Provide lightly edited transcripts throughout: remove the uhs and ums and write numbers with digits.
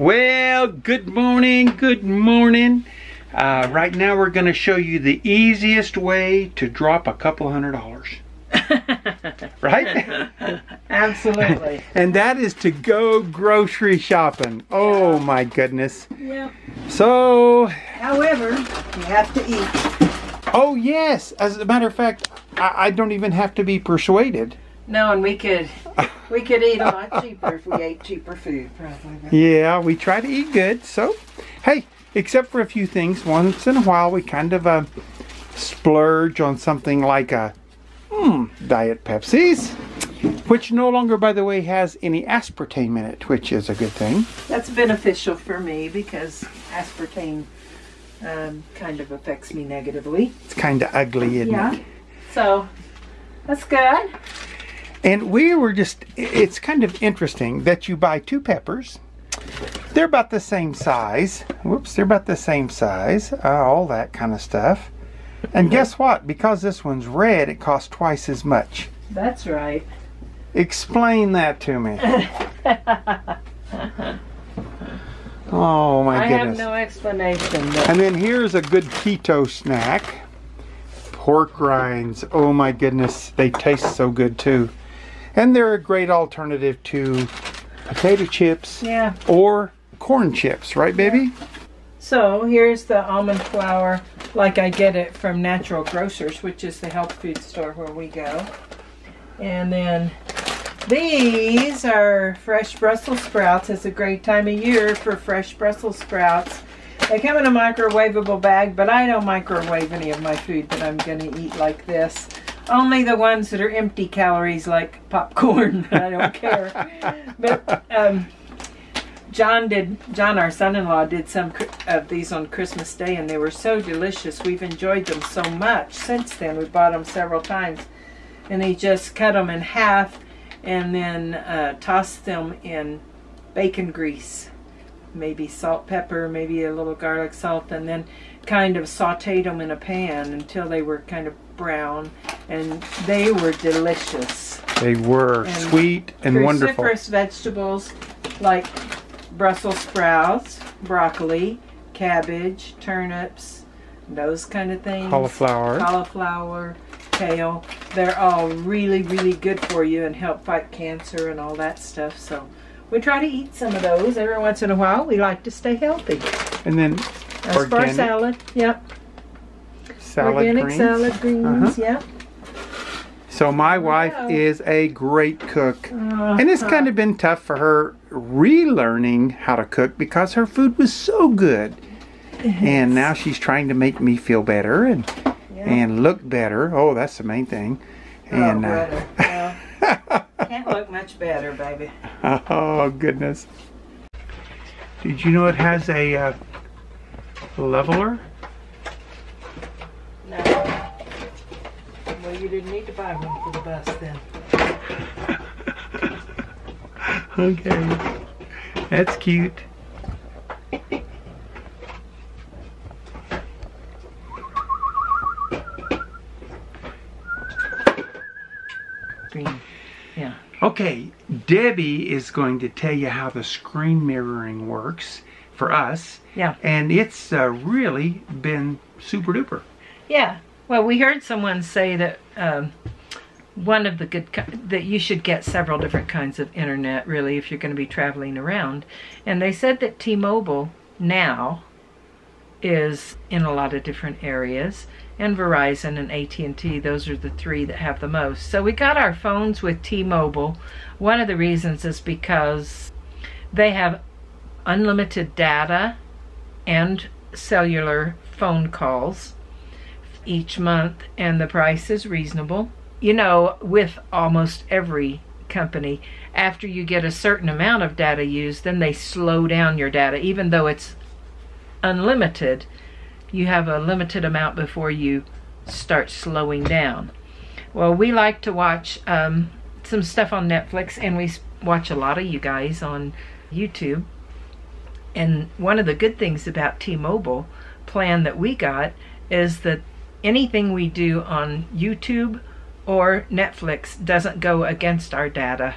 Well, good morning, good morning. Right now we're going to show you the easiest way to drop a couple $100. Right? Absolutely. And that is to go grocery shopping. Oh my goodness. Yeah. So, however, you have to eat. Oh yes, as a matter of fact, I don't even have to be persuaded. No, and we could eat a lot cheaper if we ate cheaper food, probably. Yeah, we try to eat good. So, hey, except for a few things, once in a while we kind of splurge on something like a Diet Pepsi's, which no longer, by the way, has any aspartame in it, which is a good thing. That's beneficial for me because aspartame kind of affects me negatively. It's kind of ugly, isn't it? So, that's good. And we were just, it's kind of interesting that you buy two peppers. They're about the same size. Whoops, they're about the same size. All that kind of stuff. And guess what? Because this one's red, it costs twice as much. That's right. Explain that to me. Oh my goodness. I have no explanation. And then here's a good keto snack. Pork rinds. Oh my goodness. They taste so good too. And they're a great alternative to potato chips or corn chips, right baby? So here's the almond flour like I get it from Natural Grocers, which is the health food store where we go. And then these are fresh Brussels sprouts. It's a great time of year for fresh Brussels sprouts. They come in a microwavable bag, but I don't microwave any of my food that I'm going to eat like this. Only the ones that are empty calories, like popcorn. I don't care. But John, our son-in-law, did some of these on Christmas Day, and they were so delicious. We've enjoyed them so much since then. We bought them several times, and he just cut them in half, and then tossed them in bacon grease, maybe salt, pepper, maybe a little garlic salt, and then kind of sauteed them in a pan until they were kind of brown, and they were delicious. They were sweet and wonderful. Cruciferous vegetables like Brussels sprouts, broccoli, cabbage, turnips, those kind of things. Cauliflower, kale. They're all really, really good for you and help fight cancer and all that stuff. So we try to eat some of those every once in a while. We like to stay healthy. And then organic salad, salad greens. Salad greens, So my wife is a great cook. And it's kind of been tough for her relearning how to cook because her food was so good. And now she's trying to make me feel better and look better. Oh, that's the main thing. And can't look much better, baby. Oh, goodness. Did you know it has a leveler? No. Well, you didn't need to buy one for the bus then. Okay. That's cute. Green. Yeah. Okay, Debbie is going to tell you how the screen mirroring works for us. Yeah. And it's really been super duper. Yeah. Well, we heard someone say that one of the good that you should get several different kinds of internet, really, if you're going to be traveling around. And they said that T-Mobile now is in a lot of different areas, and Verizon and AT&T, those are the three that have the most. So we got our phones with T-Mobile. One of the reasons is because they have unlimited data and cellular phone calls each month, and the price is reasonable. You know, with almost every company, after you get a certain amount of data used, then they slow down your data. Even though it's unlimited, you have a limited amount before you start slowing down. Well, we like to watch some stuff on Netflix, and we watch a lot of you guys on YouTube. And one of the good things about T-Mobile plan that we got is that anything we do on YouTube or Netflix doesn't go against our data.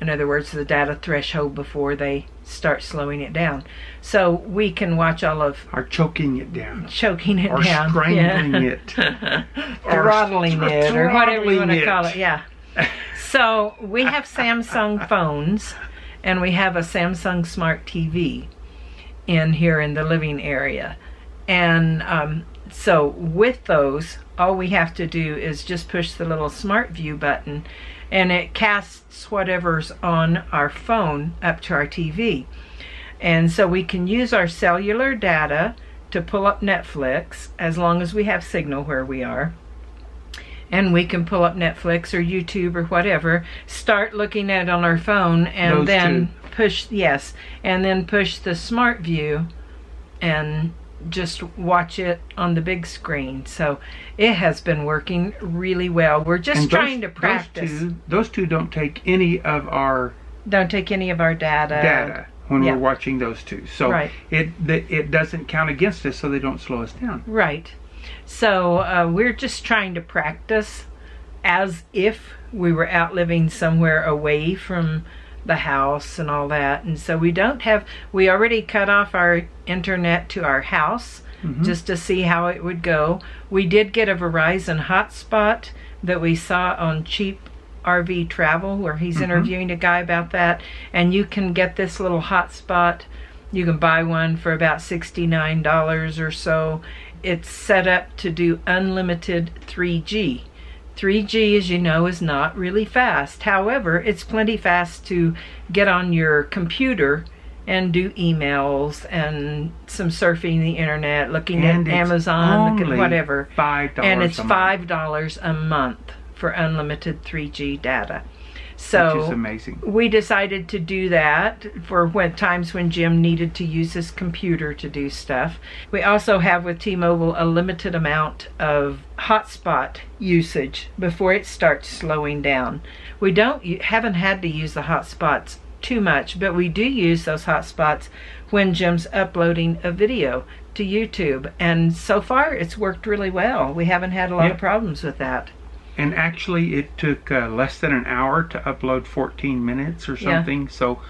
In other words, the data threshold before they start slowing it down. So we can watch all of... Or choking it down. Choking it or down. Strangling it. Throttling it, or whatever you want to it. call it. Yeah. So we have Samsung phones, and we have a Samsung Smart TV in here in the living area. And so with those, all we have to do is just push the little Smart View button, and it casts whatever's on our phone up to our TV. And so we can use our cellular data to pull up Netflix as long as we have signal where we are. And we can pull up Netflix or YouTube or whatever, start looking at it on our phone, and Those then push, yes, and then push the Smart View and just watch it on the big screen. So it has been working really well. We're just trying to practice. Those two don't take any of our data when we're watching those two. So right. it doesn't count against us, so they don't slow us down. Right. So we're just trying to practice as if we were out living somewhere away from the house and all that. And so we already cut off our internet to our house just to see how it would go. We did get a Verizon hotspot that we saw on Cheap RV Travel, where he's interviewing a guy about that, and you can get this little hotspot. You can buy one for about $69 or so. It's set up to do unlimited 3G. 3G, as you know, is not really fast. However, it's plenty fast to get on your computer and do emails and some surfing the internet, looking at Amazon, looking at whatever. $5 and it's a month. $5 a month for unlimited 3G data. So which is amazing. We decided to do that for times when Jim needed to use his computer to do stuff. We also have with T-Mobile a limited amount of hotspot usage before it starts slowing down. We haven't had to use the hotspots too much, but we do use those hotspots when Jim's uploading a video to YouTube, and so far it's worked really well. We haven't had a lot of problems with that. And actually it took less than an hour to upload 14 minutes or something. So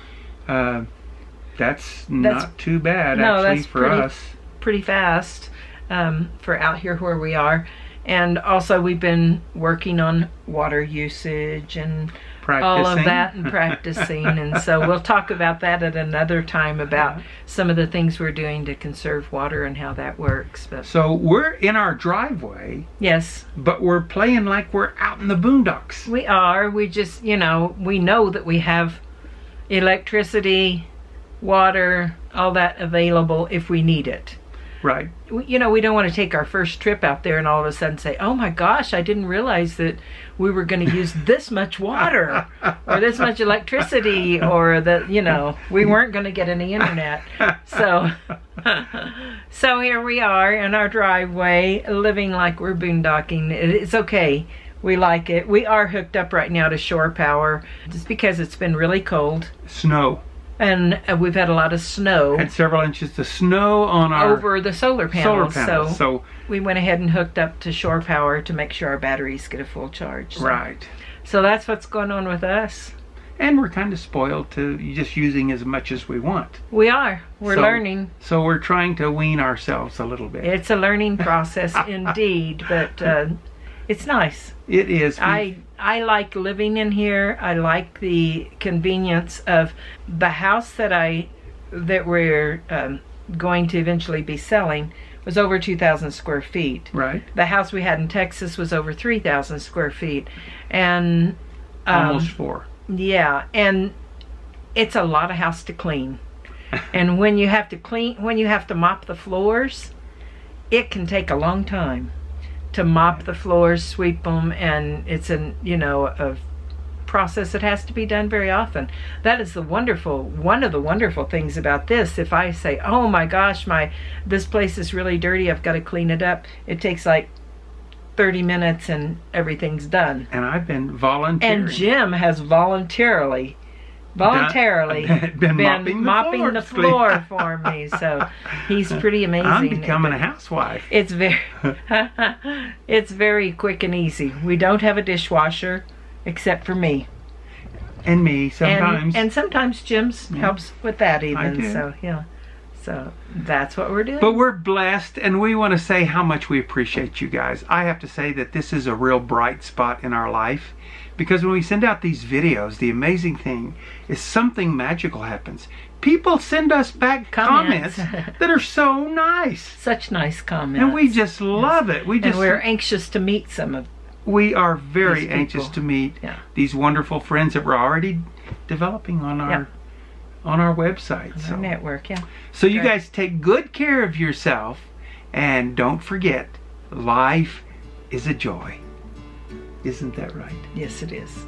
that's not too bad actually for us. Pretty fast for out here where we are. And also we've been working on water usage and all of that and practicing. And so we'll talk about that at another time about some of the things we're doing to conserve water and how that works. But so we're in our driveway. Yes. But we're playing like we're out in the boondocks. We are. We just, we know that we have electricity, water, all that available if we need it. Right. We don't want to take our first trip out there and all of a sudden say, oh my gosh, I didn't realize that we were going to use this much water or this much electricity, or that, we weren't going to get any internet. So here we are in our driveway living like we're boondocking. It's okay. We like it. We are hooked up right now to shore power just because it's been really cold. Snow. And we've had a lot of snow. Had several inches of snow on our... over the solar panels. So we went ahead and hooked up to shore power to make sure our batteries get a full charge. Right. So that's what's going on with us. And we're kind of spoiled to just using as much as we want. We are. We're learning. So we're trying to wean ourselves a little bit. It's a learning process indeed, but it's nice. It is. I like living in here. I like the convenience of the house that we're going to eventually be selling was over 2,000 square feet. Right. The house we had in Texas was over 3,000 square feet, and almost 4. Yeah, and it's a lot of house to clean. And when you have to mop the floors, it can take a long time to mop the floors, sweep them, and it's a process that has to be done very often. That is one of the wonderful things about this. If I say, oh my gosh, this place is really dirty, I've got to clean it up, it takes like 30 minutes and everything's done. And I've been volunteering. And Jim has voluntarily been mopping the floor for me, so he's pretty amazing. I'm becoming a housewife. It's very quick and easy. We don't have a dishwasher except for me. And me sometimes. And sometimes Jim's helps with that even. I do. So yeah. So that's what we're doing. But we're blessed, and we want to say how much we appreciate you guys. I have to say that this is a real bright spot in our life, because when we send out these videos, the amazing thing is something magical happens. People send us back comments that are so nice. Such nice comments. And we just love it. And we're anxious to meet some of We are very anxious to meet these wonderful friends that we're already developing on our website. Our network, So you guys take good care of yourself, and don't forget, life is a joy. Isn't that right? Yes, it is.